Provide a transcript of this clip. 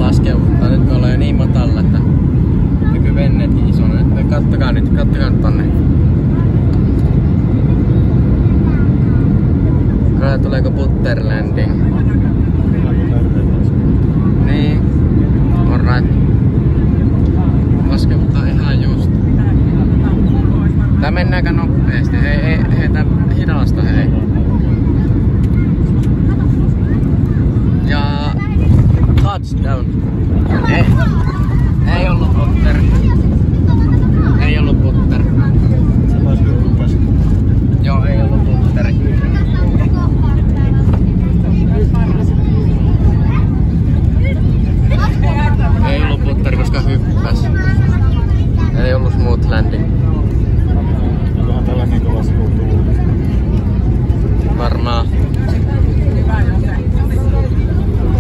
laskeuttaa. Nyt me ollaan jo niin matalla, että nykyvenneetkin isona. Nyt kattokaa nyt tonne. Tuleeko Butterlanding? Niin. Alright. Laskeuttaa ihan just. Tää mennäänkö nopeesti? Hei, tää hidasta hei. Ja touchdown.